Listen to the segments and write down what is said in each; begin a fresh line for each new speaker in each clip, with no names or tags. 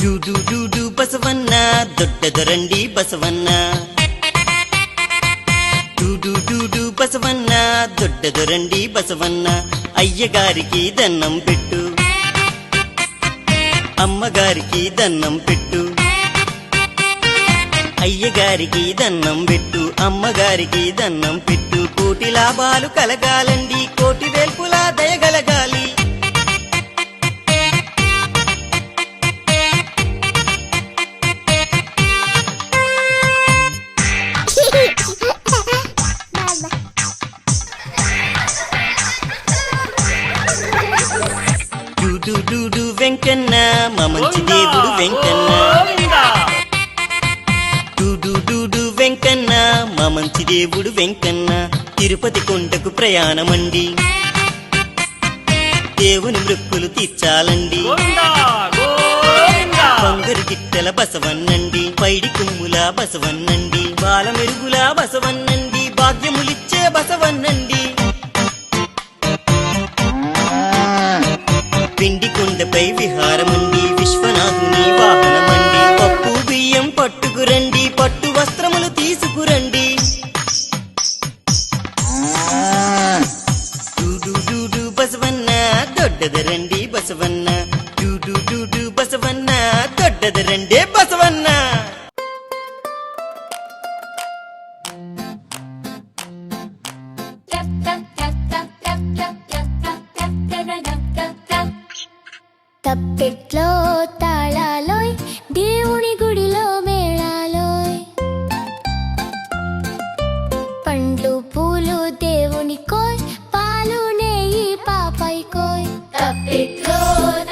Do ಡು ಡು ಬಸವಣ್ಣ ದೊಡ್ಡದರಂಡಿ ಬಸವಣ್ಣ ಡು ಡು ಡು ಡು ಬಸವಣ್ಣ ದೊಡ್ಡದರಂಡಿ ಬಸವಣ್ಣ అయ్యగారికి దన్నం పెట్టు అమ్మగారికి దన్నం పెట్టు అయ్యగారికి దన్నం పెట్టు అమ్మగారికి దన్నం పెట్టు కోటి లాభాలు కలగాలండి కోటి వేల్పులా దయగలగాలి డు వెంకన్న మా మంచి దేవుడు వెంకన్న డు వెంకన్న మా మంచి దేవుడు వెంకన్న తిరుపతి కొండకు ప్రయాణమండి దేవుని మృక్కులు తీర్చాలండి బంగారు గిట్టెల బసవన్నండి పైడి కుమ్ముల బసవన్నండి బాలమెరుగుల బసవన్నండి భాగ్యములిచ్చే బసవన్నండి పిండి కొండపై విహారమండి విశ్వనాథుని వాహనమండి పప్పు బియ్యం పట్టుకురండి పట్టు వస్త్రములు తీసుకురండి డు బసవన్న దొడ్డదరండి బసవన్న డు బసవన్న దొడ్డదరండి బసవన్న
తప్పెట్లో తాళాలోయ్ దేవుని గుడిలో మేళాలోయ్ పండ్లు పూలు దేవుని కోయ్ పాలు నెయ్యి పాపై కోయ్ తప్పెట్లో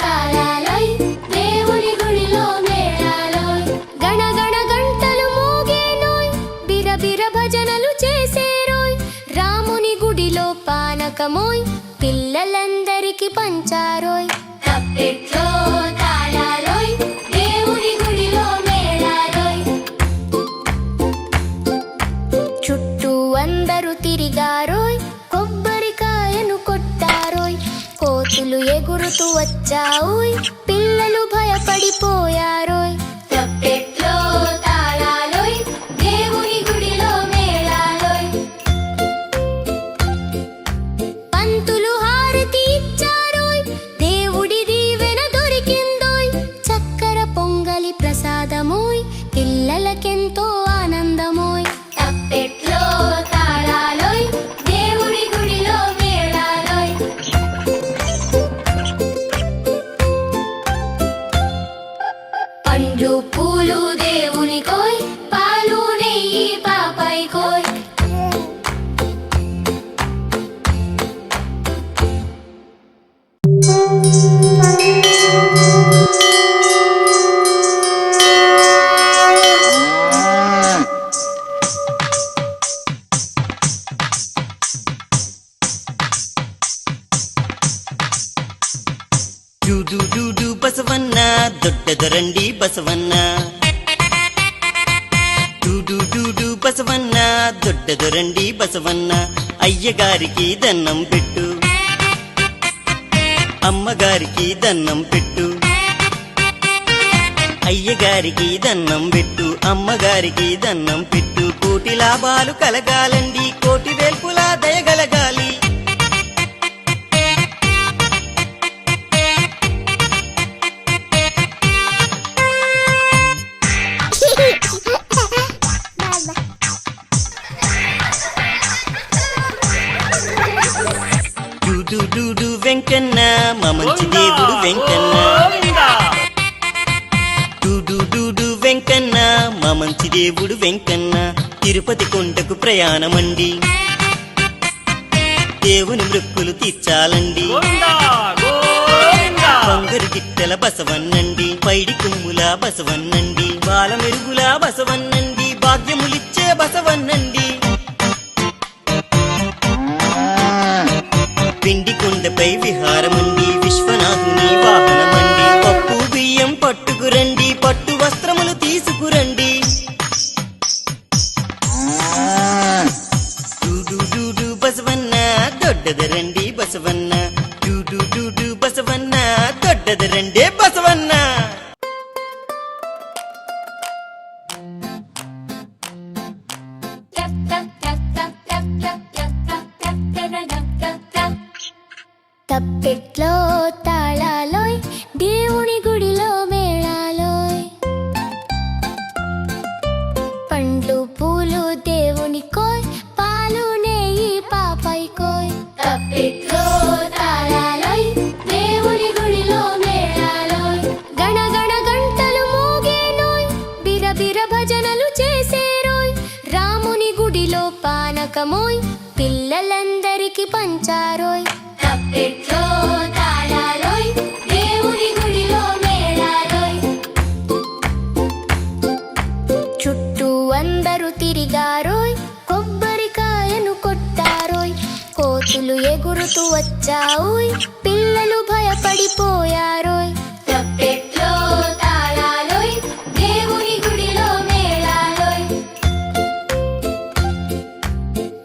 తాళాలోయ్ దేవుని గుడిలో మేళాలోయ్ గణ గణ గంటలు మోగేనోయ్ బిరబిర భజనలు చేసేరోయ్ రాముని గుడిలో పానకమోయ్ పిల్లలందరికీ పంచారోయ్ తప్పెట్లో తాళాలోయ్ దేవుని గుడిలో మేళాలోయ్ చుట్టూ అందరూ తిరిగారోయ్ కొబ్బరికాయను కొట్టారోయ్ కోతులు ఎగురుతూ వచ్చావోయ్ పిల్లలు భయపడిపోయారోయ్ తప్పెట్లో తాళాలోయ్ దేవుని గుడిలో మేళాలోయ్ పంతులు హారతి ఇచ్చారోయ్ దేవుడి దీవెన దొరికిందోయ్ చక్కెర పొంగలి ప్రసాదమోయ్ పిల్లలకెంతో ఆనందమోయ్ తప్పెట్లో తాళాలోయ్ దేవుడి గుడిలో మేళాలోయ్ పండ్లు పూలు దేవుని కోయ్ పాలు నెయ్యి పాపై కోయ్
డు బసవన్న దొడ్డదరండి బసవన్న డు బసవన్న దొడ్డదరండి బసవన్న అయ్యగారికి దన్నం పెట్టు అమ్మగారికి దన్నం పెట్టు అయ్యగారికి దన్నం పెట్టు అమ్మగారికి దన్నం పెట్టు కోటి లాభాలు కలగాలండి కోటి వేల్పులా దయగలగాలి డు వెంకన్న మా మంచి దేవుడు వెంకన్న డు వెంకన్న మా మంచి దేవుడు వెంకన్న తిరుపతి కొండకు ప్రయాణమండి దేవుని మృక్కులు తీర్చాలండి బంగారు గిట్టెల బసవన్నండి పైడి కుమ్ముల బసవన్నండి బాలమెరుగుల బసవన్నండి భాగ్యములిచ్చే బసవన్నండి పిండి కొండపై విహారమండి విశ్వనాథుని వాహనమండి పప్పు బియ్యం పట్టుకురండి పట్టు వస్త్రములు తీసుకురండి డు బసవన్న దొడ్డదరండి బసవన్న డు బసవన్న దొడ్డదరండి బసవన్న
పానకమోయ్ పిల్లలందరికి పంచారోయ్. తప్పెట్లో తాళాలోయ్ దేవుని గుడిలో మేళాలోయ్. చుట్టూ అందరూ తిరిగారోయ్ కొబ్బరికాయను కొట్టారోయ్. కోతులు ఎగురుతూ వచ్చావుయ్ పిల్లలు భయపడిపోయారోయ్. తప్పెట్లో తాళాలోయ్ దేవుని గుడిలో మేళాలోయ్.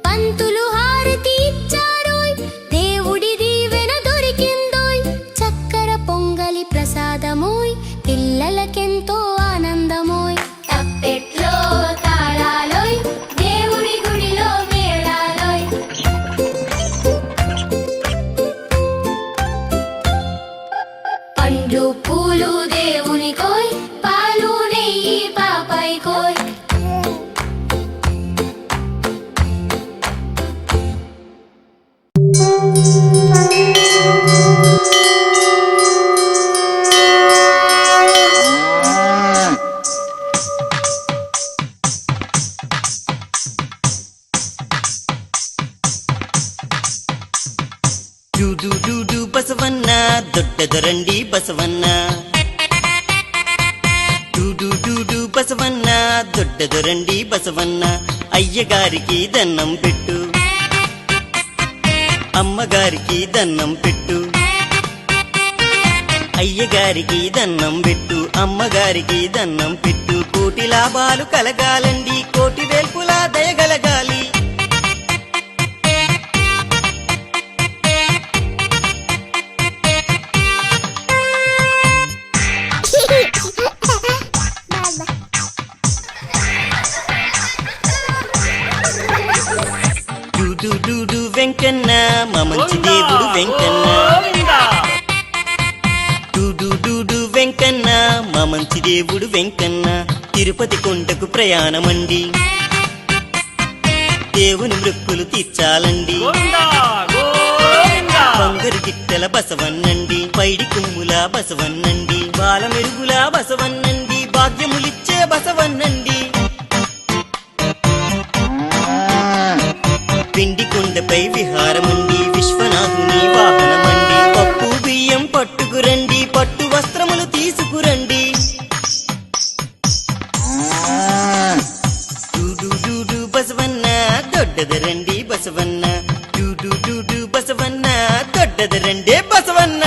పంతులు హారతి ఇచ్చారోయ్ దేవుడి దీవెన దొరికిందోయ్. చక్కెర పొంగలి ప్రసాదమోయ్ పిల్లలకెంతో ఆనందమోయ్. తప్పెట్లో తాళాలోయ్ దేవుడి గుడిలో మేళాలోయ్. పండ్లు పూలు దేవుని కోయ్ పాలు నెయ్యి పాపై కోయ్.
డూడు డూడు బసవన్న దొడ్డదొరండి బసవన్న. డూడు డూడు బసవన్న దొడ్డదొరండి బసవన్న. అయ్యగారికి దన్నం పెట్టు అమ్మగారికి దన్నం పెట్టు. అయ్యగారికి దన్నం పెట్టు అమ్మగారికి దన్నం పెట్టు. కోటి లాభాలు కలగాలండి కోటి వేల్పులా దయగలగాలి. డూడు డూడు వెంకన్న మా మంచి దేవుడు వెంకన్న. డూడు డూడు వెంకన్న మా మంచి దేవుడు వెంకన్న. తిరుపతి కొండకు ప్రయాణమండి దేవుని మృక్కులు తీర్చాలండి. బంగారు గిట్టెల బసవన్నండి పైడి కుమ్ముల బసవన్నండి. బాల మెరుగుల బసవన్నండి భాగ్యములిచ్చే బసవన్నండి. పిండి కొండపై విహారమండి విశ్వనాథుని వాహనమండి. పప్పు బియ్యం పట్టుకురండి పట్టు వస్త్రములు తీసుకురండి. డూడు డూడు బసవన్న దొడ్డదరండి బసవన్న. డూడు డూడు బసవన్న దొడ్డదరండి బసవన్న.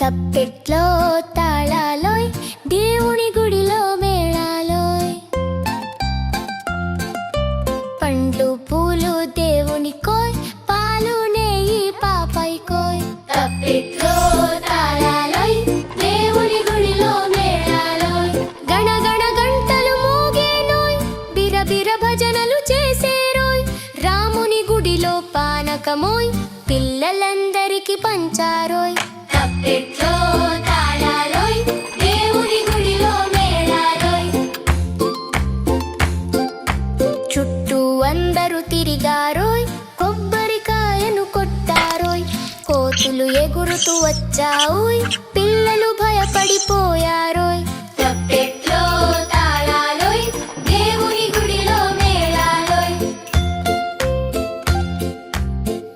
తప్పెట్లో తాళాలోయ్ దేవుని గుడిలో మేళాలోయ్. పండ్లు పూలు దేవుని కోయ్ పాలు నెయ్యి పాపై కోయ్. తప్పెట్లో తాళాలోయ్ దేవుని గుడిలో మేళాలోయ్. గణగణ గంటలు మోగేనోయ్ బిరబిర భజనలు చేసేరోయ్. రాముని గుడిలో పానకమోయ్ పిల్లలందరికి పంచారోయ్. తప్పెట్లో తాళాలోయ్ దేవుని గుడిలో మేళాలోయ్. చుట్టూ అందరూ తిరిగారోయ్ కొబ్బరికాయను కొట్టారోయ్. కోతులు ఎగురుతూ వచ్చావుయ్ పిల్లలు భయపడిపోయారోయ్. తప్పెట్లో తాళాలోయ్ దేవుని గుడిలో మేళాలోయ్.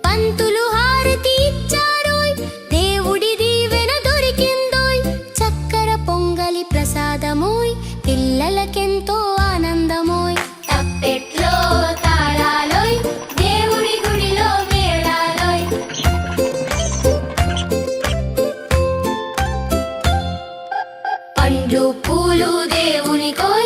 పంతులు హారతి ఇచ్చారోయ్ దేవుడి దీవెన దొరికిందోయ్. చక్కెర పొంగలి ప్రసాదమోయ్ పిల్లలకెంతో ఆనందమోయ్. తప్పెట్లో తాళాలోయ్ దేవుడి గుడిలో మేళాలోయ్. పండ్లు పూలు దేవుని కోయ్